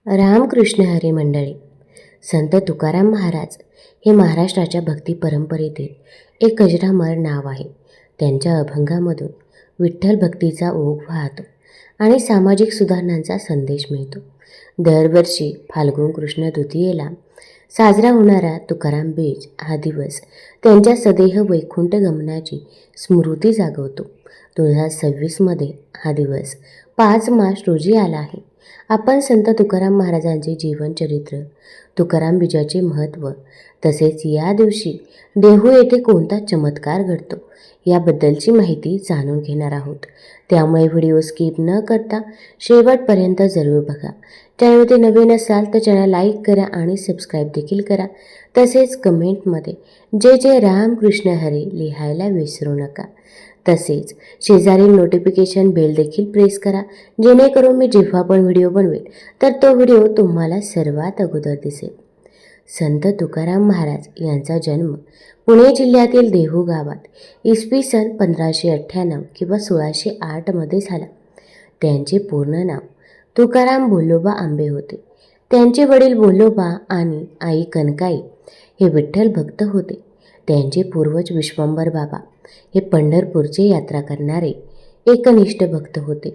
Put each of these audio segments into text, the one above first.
रामकृष्ण हरी मंडळी. संत तुकाराम महाराज हे महाराष्ट्राच्या भक्ती परंपरेतील एक अजरामर नाव आहे. त्यांच्या अभंगामधून विठ्ठल भक्तीचा ओघ वाहतो आणि सामाजिक सुधारणांचा संदेश मिळतो. दरवर्षी फाल्गुन कृष्ण तृतीयेला साजरा होणारा तुकाराम बीज हा दिवस त्यांच्या सदेह वैकुंठ गमनाची स्मृती जागवतो. 2026मध्ये हा दिवस 5 मार्च रोजी आला आहे. आपण संत तुकाराम महाराजांचे जीवनचरित्र, तुकाराम बीजाचे महत्त्व, तसेच या दिवशी देहू येथे कोणता चमत्कार घडतो याबद्दलची माहिती जाणून घेणार आहोत. त्यामुळे व्हिडिओ स्किप न करता शेवटपर्यंत जरूर बघा. चॅनलमध्ये नवीन असाल तर चॅनल लाईक करा आणि सबस्क्राईब देखील करा. तसेच कमेंटमध्ये जय जय रामकृष्ण हरी लिहायला विसरू नका. तसेच शेजारील नोटिफिकेशन बेल देखील प्रेस करा, जेणेकरून मी जेव्हा पण व्हिडिओ बनवेल तर तो व्हिडिओ तुम्हाला सर्वात अगोदर दिसेल. संत तुकाराम महाराज यांचा जन्म पुणे जिल्ह्यातील देहू गावात इसवी सन 1598 किंवा 1608 झाला. त्यांचे पूर्ण नाव तुकाराम बोल्लोबा आंबे होते. त्यांचे वडील बोल्लोबा आणि आई कनकाई हे विठ्ठल भक्त होते. त्यांचे पूर्वज विश्वंभर बाबा हे पंढरपूरचे यात्रा करणारे एकनिष्ठ भक्त होते.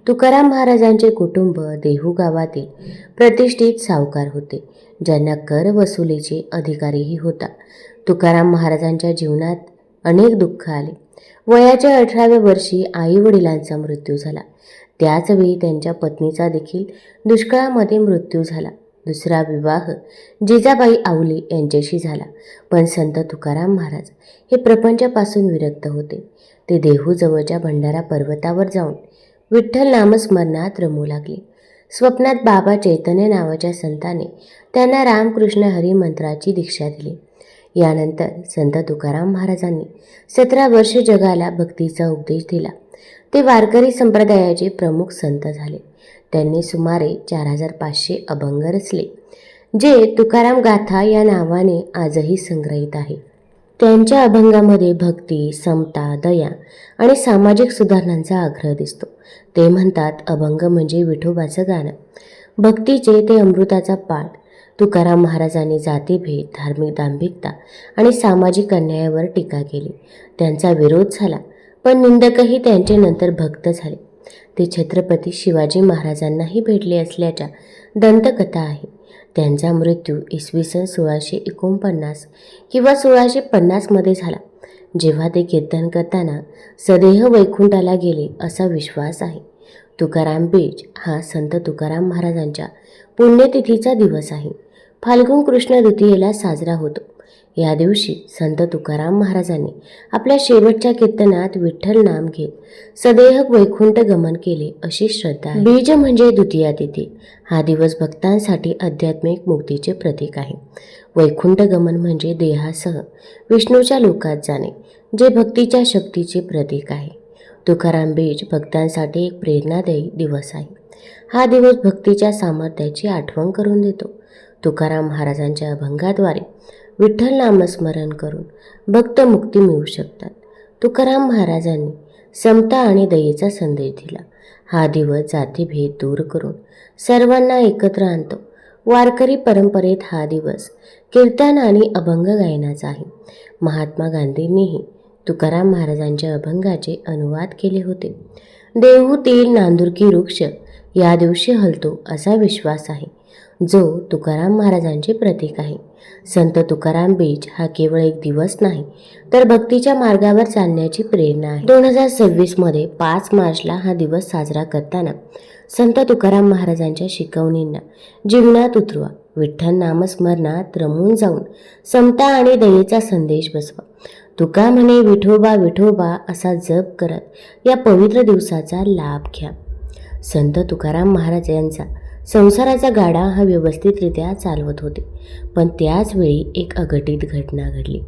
तुकाराम महाराजांचे कुटुंब देहू गावातील प्रतिष्ठित सावकार होते, ज्यांना कर वसुलीचे अधिकारीही होता. तुकाराम महाराजांच्या जीवनात अनेक दुःख आले. वयाच्या 18व्या वर्षी आई वडिलांचा मृत्यू झाला. त्याचवेळी त्यांच्या पत्नीचा देखील दुष्काळामध्ये मृत्यू झाला. दुसरा विवाह जिजाबाई आवले यांच्याशी झाला. पण संत तुकाराम महाराज हे प्रपंचापासून विरक्त होते. ते देहूजवळच्या भंडारा पर्वतावर जाऊन विठ्ठल नामस्मरणात रमू लागले. स्वप्नात बाबा चैतन्य नावाच्या संताने त्यांना रामकृष्ण हरी मंत्राची दीक्षा दिली. यानंतर संत तुकाराम महाराजांनी 17 वर्षे जगाला भक्तीचा उपदेश दिला. ते वारकरी संप्रदायाचे प्रमुख संत झाले. त्यांनी सुमारे 4500 अभंग रचले, जे तुकाराम गाथा या नावाने आजही संग्रहित आहे. त्यांच्या अभंगामध्ये भक्ती, समता, दया आणि सामाजिक सुधारणांचा आग्रह दिसतो. ते म्हणतात, अभंग म्हणजे विठोबाचं गाणं, भक्तीचे ते अमृताचा पाठ. तुकाराम महाराजांनी जातीभेद, धार्मिक दांभिकता आणि सामाजिक अन्यायावर टीका केली. त्यांचा विरोध झाला, पण निंदकही त्यांचे नंतर भक्त झाले. ते छत्रपती शिवाजी महाराजांनाही भेटले असल्याच्या दंतकथा आहे. त्यांचा मृत्यू इसवी सन 1649 किंवा 1650 झाला, जेव्हा ते कीर्तन करताना सदेह वैकुंठाला गेले असा विश्वास आहे. तुकाराम बीज हा संत तुकाराम महाराजांच्या पुण्यतिथीचा दिवस आहे. फाल्गुन कृष्ण तृतीयेला साजरा होतो. या दिवशी संत तुकाराम महाराजांनी आपल्या शेवटच्या कीर्तनात विठ्ठल नाम घेत सदेह वैकुंठ गमन केले अशी श्रद्धा आहे. बीज म्हणजे द्वितीया तिथी. हा दिवस भक्तांसाठी आध्यात्मिक मुक्तीचे प्रतीक आहे. वैकुंठ गमन म्हणजे देहासह विष्णूच्या लोकात जाणे, जे भक्तीच्या शक्तीचे प्रतीक आहे. तुकाराम बीज भक्तांसाठी एक प्रेरणादायी दिवस आहे. हा दिवस भक्तीच्या सामर्थ्याची आठवण करून देतो. तुकाराम महाराजांच्या अभंगाद्वारे विठ्ठल नामस्मरण करून भक्त मुक्ती मिळू शकतात. तुकाराम महाराजांनी समता आणि दयेचा संदेश दिला. हा दिवस जातीभेद दूर करून सर्वांना एकत्र आणतो. वारकरी परंपरेत हा दिवस कीर्तन आणि अभंग गायनाचा आहे. महात्मा गांधींनीही तुकाराम महाराजांच्या अभंगाचे अनुवाद केले होते. देहूतील नांदुरकी वृक्ष या दिवशी हलतो असा विश्वास आहे, जो तुकाराम महाराजांचे प्रतीक आहे. संत तुकाराम बीज हा केवळ एक दिवस नाही, तर भक्तीच्या मार्गावर चालण्याची प्रेरणा आहे. 2026मध्ये 5 मार्चला हा दिवस साजरा करताना संत तुकाराम महाराजांच्या शिकवणींना जीवनात उतरवा. विठ्ठल नामस्मरणात रमून जाऊन समता आणि दयेचा संदेश बसवा. तुका म्हणे विठोबा विठोबा असा जप करत या पवित्र दिवसाचा लाभ घ्या. संत तुकाराम महाराज यांचा संसाराचा गाडा हा व्यवस्थितरित्या चालवत होते. पण त्याचवेळी एक अघटित घटना घडली.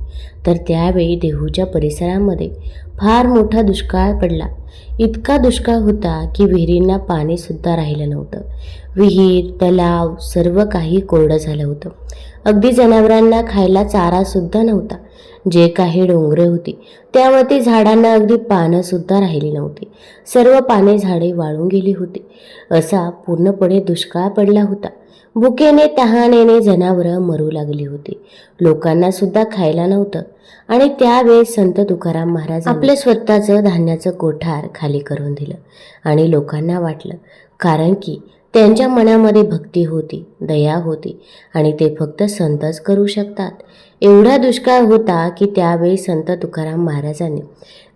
तर त्यावेळी देहूच्या परिसरामध्ये फार मोठा दुष्काळ पडला. इतका दुष्काळ होता की विहिरींना पाणीसुद्धा राहिलं नव्हतं. विहीर, तलाव सर्व काही कोरडं झालं होतं. अगदी जनावरांना खायला चारासुद्धा नव्हता. जे काही डोंगरे होती त्यावरती झाडांना अगदी पानंसुद्धा राहिली नव्हती. सर्व पाने झाडे वाळून गेली होती. असा पूर्णपणे दुष्काळ पडला होता. भुकेने तहानेने जनावरं मरू लागली होती. लोकांना सुद्धा खायला नव्हतं. आणि त्यावेळेस संत तुकाराम महाराज आपलं स्वतःचं धान्याचं कोठार खाली करून दिलं. आणि लोकांना वाटलं, कारण की त्यांच्या मनामध्ये भक्ती होती, दया होती आणि ते फक्त संतच करू शकतात. एवढा दुष्काळ होता की त्यावेळी संत तुकाराम महाराजांनी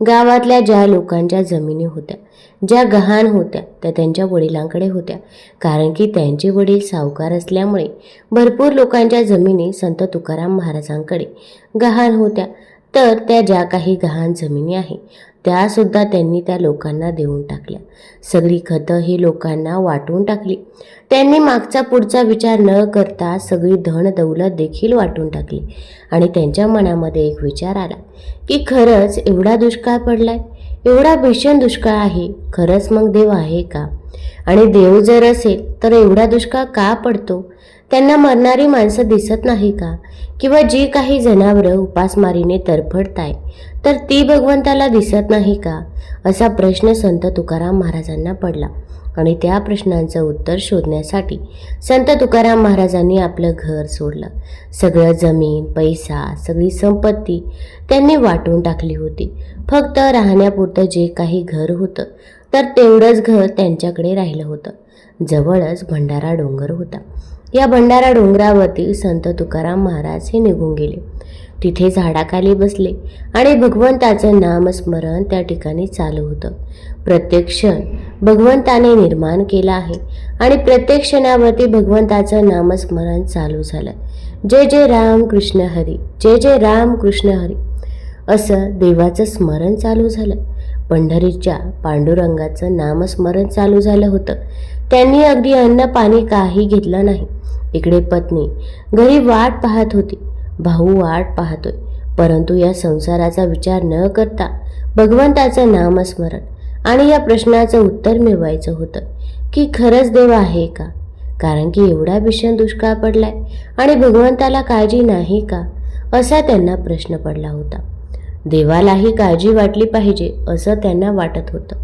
गावातल्या ज्या लोकांच्या जमिनी होत्या, ज्या गहाण होत्या, त्या त्यांच्या वडिलांकडे होत्या. कारण की त्यांचे वडील सावकार असल्यामुळे भरपूर लोकांच्या जमिनी संत तुकाराम महाराजांकडे गहाण होत्या. तर त्या ज्या काही गहाण जमिनी आहे त्यासुद्धा त्यांनी त्या लोकांना देऊन टाकल्या. सगळी खतं ही लोकांना वाटून टाकली. त्यांनी मागचा पुढचा विचार न करता सगळी धन दौलत देखील वाटून टाकली. आणि त्यांच्या मनामध्ये एक विचार आला की खरंच एवढा दुष्काळ पडलाय, एवढा भीषण दुष्काळ आहे, खरंच मग देव आहे का? आणि देव जर असेल तर एवढा दुष्काळ का पडतो? त्यांना मरणारी माणसं दिसत नाही का? किंवा जी काही जनावरं उपासमारीने तरफडताय तर ती भगवंताला दिसत नाही का? असा प्रश्न संत तुकाराम महाराजांना पडला. आणि त्या प्रश्नांचं उत्तर शोधण्यासाठी संत तुकाराम महाराजांनी आपलं घर सोडलं. सगळं जमीन, पैसा, सगळी संपत्ती त्यांनी वाटून टाकली होती. फक्त राहण्यापुरतं जे काही घर होतं तर तेवढंच घर त्यांच्याकडे राहिलं होतं. जवळच भंडारा डोंगर होता. या भंडारा डोंगरावरती संत तुकाराम महाराज हे निघून गेले. तिथे झाडाखाली बसले आणि भगवंताचं नामस्मरण त्या ठिकाणी चालू होतं. प्रत्येक क्षण भगवंताने निर्माण केला आहे आणि प्रत्येक क्षणावरती भगवंताचं नामस्मरण चालू झालं. जय जय राम कृष्ण हरी, जय जय राम कृष्ण हरी असं देवाचं स्मरण चालू झालं. पंढरीच्या पांडुरंगाचं नामस्मरण चालू झालं होतं. त्यांनी अगदी अन्न पाणी काही घेतलं नाही. इकडे पत्नी घरी वाट पाहत होती, भाऊ वाट पाहतोय. परंतु या संसाराचा विचार न करता भगवंताचं नामस्मरण आणि या प्रश्नाचं उत्तर मिळवायचं होतं की खरंच देव आहे का? कारण की एवढा भीषण दुष्काळ पडलाय आणि भगवंताला काळजी नाही का? असा त्यांना प्रश्न पडला होता. देवालाही काळजी वाटली पाहिजे असं त्यांना वाटत होतं.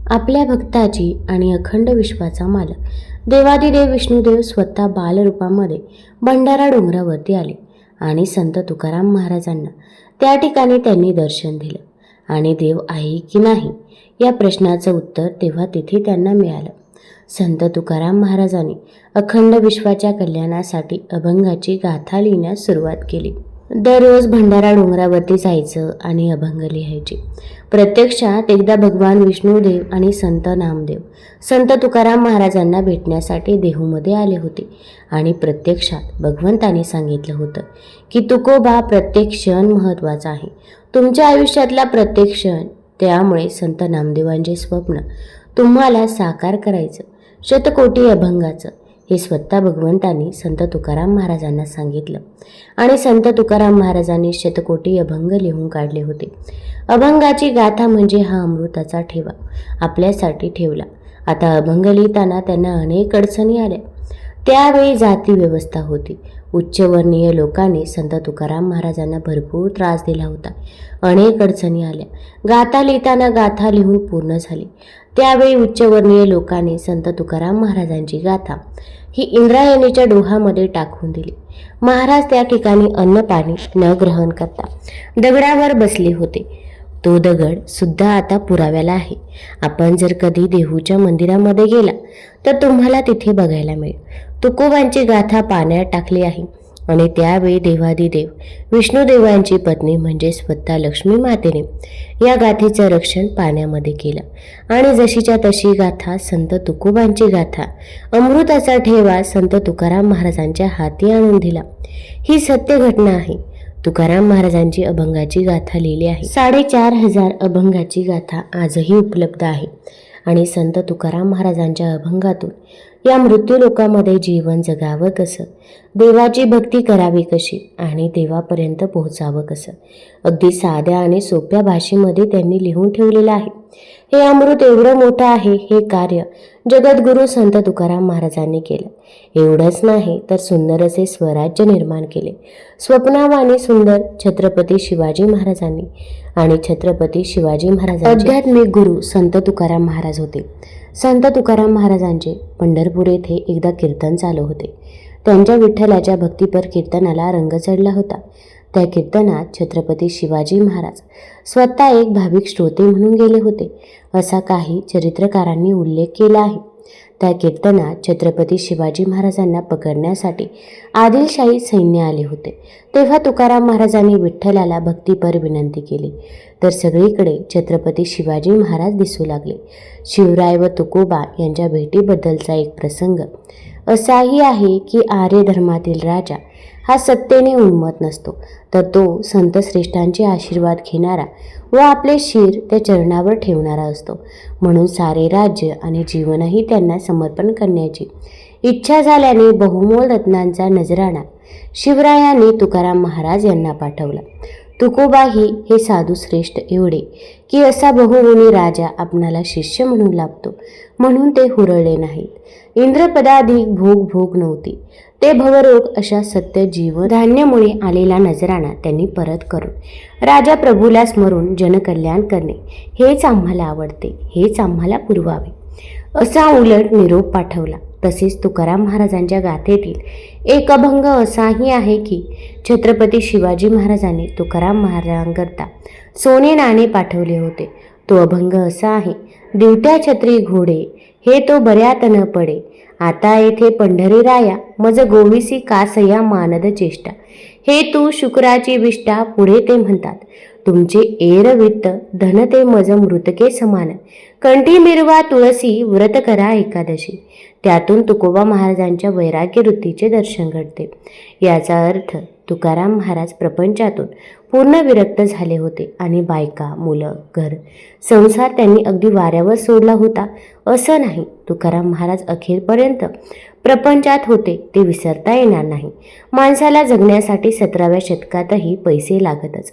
आपल्या भक्ताची आणि अखंड विश्वाचा मालक देवादिदेव विष्णुदेव स्वतः बालरूपामध्ये भंडारा डोंगरावरती आले आणि संत तुकाराम महाराजांना त्या ठिकाणी त्यांनी दर्शन दिलं. आणि देव आहे की नाही या प्रश्नाचं उत्तर तेव्हा तिथे त्यांना मिळालं. संत तुकाराम महाराजांनी अखंड विश्वाच्या कल्याणासाठी अभंगाची गाथा लिहिण्यास सुरुवात केली. दररोज भंडारा डोंगरावरती जायचं आणि अभंग लिहायचे. प्रत्यक्षात एकदा भगवान विष्णुदेव आणि संत नामदेव संत तुकाराम महाराजांना भेटण्यासाठी देहूमध्ये आले होते. आणि प्रत्यक्षात भगवंताने सांगितलं होतं की तुकोबा, प्रत्येक क्षण महत्त्वाचा आहे, तुमच्या आयुष्यातला प्रत्येक क्षण. त्यामुळे संत नामदेवांचे स्वप्न तुम्हाला साकार करायचं, शतकोटी अभंगाचं, हे स्वतः भगवंतांनी संत तुकाराम महाराजांना सांगितलं. आणि संत तुकाराम महाराजांनी शतकोटी अभंग लिहून काढले होते. अभंगाची गाथा म्हणजे हा अमृताचा ठेवा आपल्यासाठी ठेवला. आता अभंग लिहिताना त्यांना अनेक अडचणी आल्या. त्यावेळी जाती व्यवस्था होती. उच्चवर्णीय लोकांनी संत तुकाराम महाराजांना भरपूर त्रास दिला होता. अनेक अडचणी आल्या. गाथा लिहिताना गाथा लिहून पूर्ण झाली. त्यावेळी उच्चवर्णीय लोकांनी संत तुकाराम महाराजांची गाथा ही इंद्रायणीच्या डोहामध्ये टाकून दिली. महाराज त्या ठिकाणी अन्न पाणी न ग्रहण करता दगडावर बसले होते. तो दगड सुद्धा आता पुराव्याला आहे. आपण जर कधी देहूच्या मंदिरामध्ये गेला तर तुम्हाला तिथे बघायला मिळेल. तुकोबांची गाथा पाण्यात टाकली आहे. आणि त्यावेळी देवादिदेव विष्णुदेवांची पत्नी म्हणजे स्वतः लक्ष्मी मातेने या गाथेचं रक्षण पाण्यामध्ये केलं. आणि जशीच्या तशी गाथा संत तुकोबांची गाथा अमृताचा ठेवा संत तुकाराम महाराजांच्या हाती आणून दिला. ही सत्य घटना आहे. तुकाराम महाराजांची अभंगाची गाथा लिहिली आहे. 4500 अभंगाची गाथा आजही उपलब्ध आहे. आणि संत तुकाराम महाराजांच्या अभंगातून या मृत्यूलोकामध्ये जीवन जगावं कसं, देवाची भक्ती करावी कशी आणि देवापर्यंत पोहोचावं कसं, अगदी साध्या आणि सोप्या भाषेमध्ये त्यांनी लिहून ठेवलेलं आहे. हे अमृत एवढं मोठं आहे. हे कार्य जगद्गुरू संत तुकाराम महाराजांनी केलं. एवढंच नाही तर सुंदर असे स्वराज्य निर्माण केले. स्वप्नावानी सुंदर छत्रपती शिवाजी महाराजांनी. आणि छत्रपती शिवाजी महाराज आध्यात्मिक गुरु संत तुकाराम महाराज होते. संत तुकाराम महाराजांचे पंढरपूर येथे एकदा कीर्तन चालू होते. त्यांच्या विठ्ठलाच्या भक्तीपर कीर्तनाला रंग चढला होता. त्या कीर्तनात छत्रपती शिवाजी महाराज स्वतः एक भाविक श्रोते म्हणून गेले होते, असा काही चरित्रकारांनी उल्लेख केला आहे. त्या कीर्तनात छत्रपती शिवाजी महाराजांना पकडण्यासाठी आदिलशाही सैन्य आले होते. तेव्हा तुकाराम महाराजांनी विठ्ठलाला भक्तीपर विनंती केली, तर सगळीकडे छत्रपती शिवाजी महाराज दिसू लागले. शिवराय व तुकोबा यांच्या भेटीबद्दलचा एक प्रसंग असाही आहे की आर्य धर्मातील राजा हा सत्तेने उन्मत्त नसतो, तर तो संतश्रेष्ठांचे आशीर्वाद घेणारा व आपले शिर त्या चरणावर ठेवणारा असतो. म्हणून सारे राज्य आणि जीवनही त्यांना समर्पण करण्याची इच्छा झाल्याने बहुमोल रत्नांचा नजराणा शिवरायांनी तुकाराम महाराज यांना पाठवला. तुकोबाही हे साधू श्रेष्ठ एवढे की असा बहुगुणी राजा आपणाला शिष्य म्हणून लाभतो, म्हणून ते हुरळले नाहीत. इंद्रपदाधिक भोग नव्हती. ते भवरोग अशा सत्य जीवन धान्यामुळे आलेला नजराणा त्यांनी परत करून राजा प्रभूला स्मरून जनकल्याण करणे हेच आम्हाला आवडते, हेच आम्हाला पुरवावे असा उलट निरोप पाठवला. तसेच तुकाराम महाराजांच्या गाथेतील एक अभंग असाही आहे की छत्रपती शिवाजी महाराजांनी तुकाराम महाराजांकरता सोने नाणे पाठवले होते. तो अभंग असा आहे: दिवट्या छत्री घोडे हे तो बऱ्यात न पडे, आता येथे पंढरी राया मज गोविसी कासया मानद चेष्टा, हे तू शुक्राची विष्ठा पुढे ते म्हणतात, तुमचे एरवित्त धन ते मज मृतके समान, कंठी मिरवा तुळसी व्रत करा एकादशी. त्यातून तुकोबा महाराजांच्या वैराग्य वृत्तीचे दर्शन घडते. याचा अर्थ तुकाराम महाराज प्रपंचातून पूर्ण विरक्त झाले होते आणि बायका, मुलं, घर, संसार त्यांनी अगदी वाऱ्यावर सोडला होता असं नाही. तुकाराम महाराज अखेरपर्यंत प्रपंचात होते ते विसरता येणार नाही. माणसाला जगण्यासाठी 17व्या शतकातही पैसे लागतच,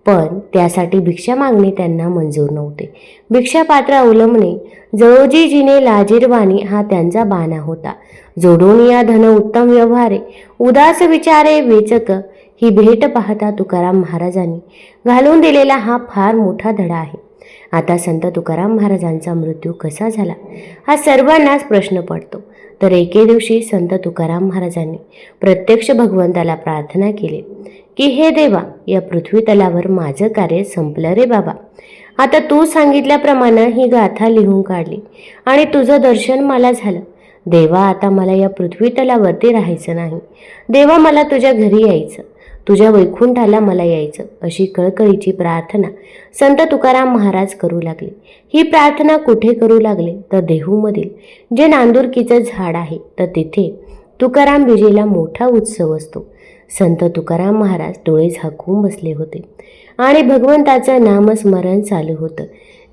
पण त्यासाठी भिक्षा मागणे त्यांना मंजूर नव्हते. भिक्षापात्र अवलंबणे जळोजी जिने लाजीरवाणी हा त्यांचा बाणा होता. जोडून या धन उत्तम व्यवहारे उदास विचारे वेचक, ही भेट पाहता तुकाराम महाराजांनी घालून दिलेला हा फार मोठा धडा आहे. आता संत तुकाराम महाराजांचा मृत्यू कसा झाला हा सर्वांनाच प्रश्न पडतो. तर एके दिवशी संत तुकाराम महाराजांनी प्रत्यक्ष भगवंताला प्रार्थना केली की हे देवा, या पृथ्वी तलावर माझं कार्य संपलं रे बाबा. आता तू सांगितल्याप्रमाणे ही गाथा लिहून काढली आणि तुझं दर्शन मला झालं. देवा, आता मला या पृथ्वी तलावरती राहायचं नाही. देवा, मला तुझ्या घरी यायचं, तुझ्या वैकुंठाला मला यायचं, अशी कळकळीची प्रार्थना संत तुकाराम महाराज करू लागले. ही प्रार्थना कुठे करू लागले तर देहूमधील जे नांदुरकीचं झाड आहे तर तिथे तुकाराम बीजेला मोठा उत्सव असतो. संत तुकाराम महाराज डोळे झाकून बसले होते आणि भगवंताचं नामस्मरण चालू होतं.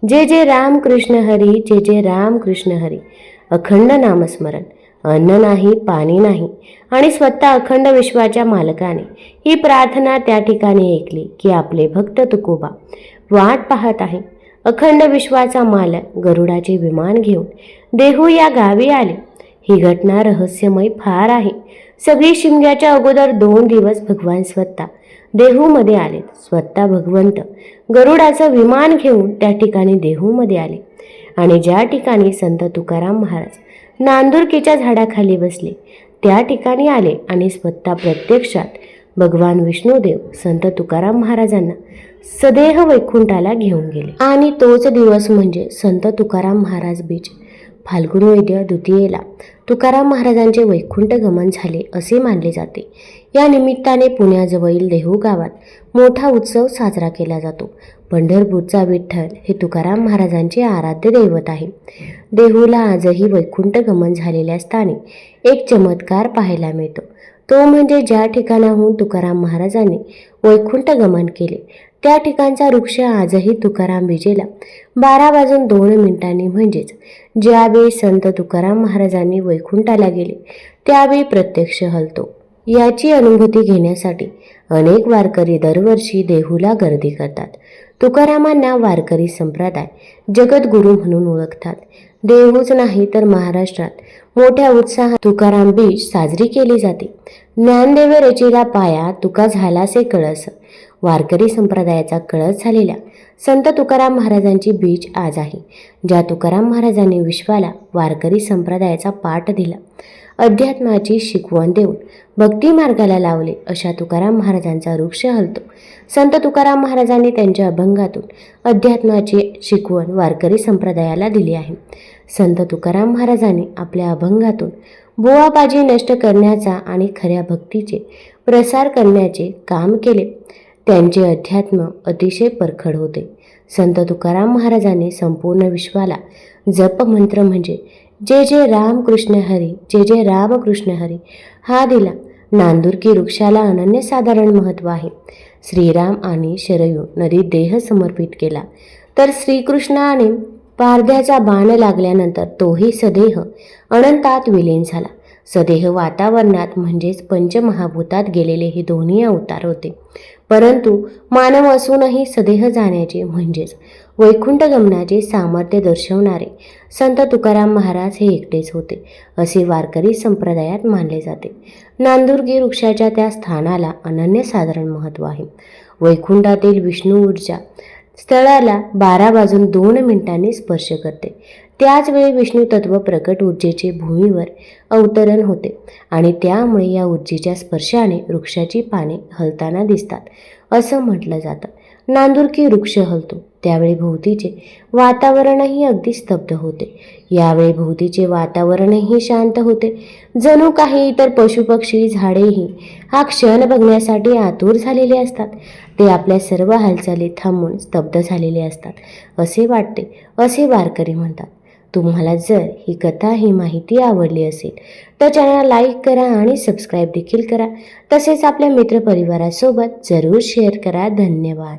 जे जे राम कृष्ण हरी, जे जे राम कृष्ण हरी. अखंड नामस्मरण. अन्न नाही, पाणी नाही आणि स्वतः अखंड विश्वाच्या मालकाने ही प्रार्थना त्या ठिकाणी ऐकली की आपले भक्त तुकोबा वाट पाहत आहे. अखंड विश्वाचा मालक गरुडाचे विमान घेऊन देहू या गावी आले. ही घटना रहस्यमय फार आहे. सगळी शिमग्याच्या अगोदर 2 दिवस भगवान स्वतः देहूमध्ये आले. स्वतः भगवंत गरुडाचं विमान घेऊन त्या ठिकाणी देहूमध्ये आले आणि ज्या ठिकाणी संत तुकाराम महाराज नांदुरकीच्या झाडाखाली बसले त्या ठिकाणी आले आणि स्वतः प्रत्यक्षात भगवान विष्णुदेव संत तुकाराम महाराजांना सदेह वैकुंठाला घेऊन गेले. आणि तोच दिवस म्हणजे संत तुकाराम महाराज बीज. फाल्गुन वैद्य द्वितीयेला तुकाराम महाराजांचे वैकुंठ गमन झाले असे मानले जाते. या निमित्ताने पुण्याजवळील देहू गावात मोठा उत्सव साजरा केला जातो. पंढरपूरचा विठ्ठल हे तुकाराम महाराजांचे आराध्य दैवत आहे. देहूला आजही वैकुंठ गमन झालेल्या स्थानी एक चमत्कार पाहायला मिळतो. तो म्हणजे ज्या ठिकाणाहून तुकाराम महाराजांनी वैकुंठ गमन केले त्या ठिकाणचा वृक्ष आजही तुकाराम बीजेला 12:02 म्हणजेच ज्यावेळी संत तुकाराम महाराजांनी वैकुंठाला गेले त्यावेळी प्रत्यक्ष हलतो. याची अनुभूती घेण्यासाठी अनेक वारकरी दरवर्षी देहूला गर्दी करतात. तुकारामांना वारकरी संप्रदाय जगद्गुरू म्हणून ओळखतात. देहूच नाही तर महाराष्ट्रात मोठ्या उत्साहात तुकाराम बीज साजरी केली जाते. ज्ञानदेव रचिला पाया तुका झालासे कळस, वारकरी संप्रदायाचा कळस झालेल्या संत तुकाराम महाराजांची बीज आज आहे. ज्या तुकाराम महाराजांनी विश्वाला वारकरी संप्रदायाचा पाठ दिला, अध्यात्माची शिकवण देऊन भक्ती मार्गाला लावले, अशा तुकाराम महाराजांचा वृक्ष हलतो. संत तुकाराम महाराजांनी त्यांच्या अभंगातून अध्यात्माची शिकवण वारकरी संप्रदायाला दिली आहे. संत तुकाराम महाराजांनी आपल्या अभंगातून भुवाबाजी नष्ट करण्याचा आणि खऱ्या भक्तीचे प्रसार करण्याचे काम केले. त्यांचे अध्यात्म अतिशय परखड होते. संत तुकाराम महाराजांनी संपूर्ण विश्वाला जप मंत्र म्हणजे जय जय राम कृष्ण हरी, जय जय राम कृष्ण हरी हा दिला. नांदुरकी वृक्षाला अनन्यसाधारण महत्त्व आहे. श्रीराम आणि शरयू नदीत देह समर्पित केला, तर श्रीकृष्णाने पारध्याचा बाण लागल्यानंतर तोही सदेह अनंतात विलीन झाला. सदेह वातावरणात म्हणजेच पंचमहाभूतात गेलेले हे दोन्ही अवतार होते. परंतु मानव असूनही सदेह जाण्याचे म्हणजेच वैकुंठ गमनाचे सामर्थ्य दर्शवणारे संत तुकाराम महाराज हे एकटेच होते, असे वारकरी संप्रदायात मानले जाते. नांदुरगी वृक्षाच्या त्या स्थानाला अनन्यसाधारण महत्त्व आहे. वैकुंठातील विष्णू ऊर्जा स्थळाला 12 वाजून 2 मिनिटांनी स्पर्श करते. त्याच वेळी विष्णू तत्व प्रकट ऊर्जेचे भूमीवर अवतरण होते आणि त्यामुळे या ऊर्जेच्या स्पर्शाने वृक्षाची पाने हलताना दिसतात, असं म्हटलं जातं. नांदुरकी वृक्ष हलतो त्यावेळी भोवतीचे वातावरणही अगदी स्तब्ध होते. यावेळी भोवतीचे वातावरणही शांत होते. जणू काही इतर पशुपक्षी झाडेही हा क्षण बघण्यासाठी आतुर झालेले असतात. ते आपल्या सर्व हालचाली थांबून स्तब्ध झालेले असतात असे वाटते, असे वारकरी म्हणतात. तुम्हाला जर ही कथा, ही माहिती आवडली असेल तर चॅनल लाईक करा आणि सबस्क्राईब देखील करा. तसेच आपल्या मित्रपरिवारासोबत जरूर शेअर करा. धन्यवाद.